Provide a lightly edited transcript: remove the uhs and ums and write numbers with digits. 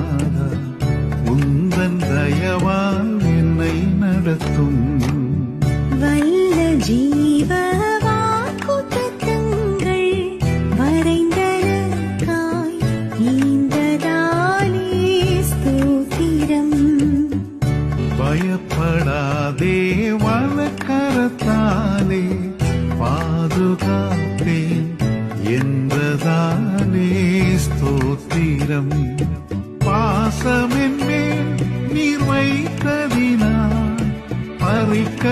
நாதா உந்தன் தயவால் என்னை நடத்தும். வல்ல ஜீவ வாக்குத்தத்தங்கள் வரைந்தனக்காய் ஈந்ததாலே ஸ்தோத்திரம். பயப்படாதே வலக்கரத்தாலே பாதுகாப்பேன் என்றதாலே ஸ்தோத்திரம். பாசமென்மேல் நீர் வைத்ததினால் பறிக்க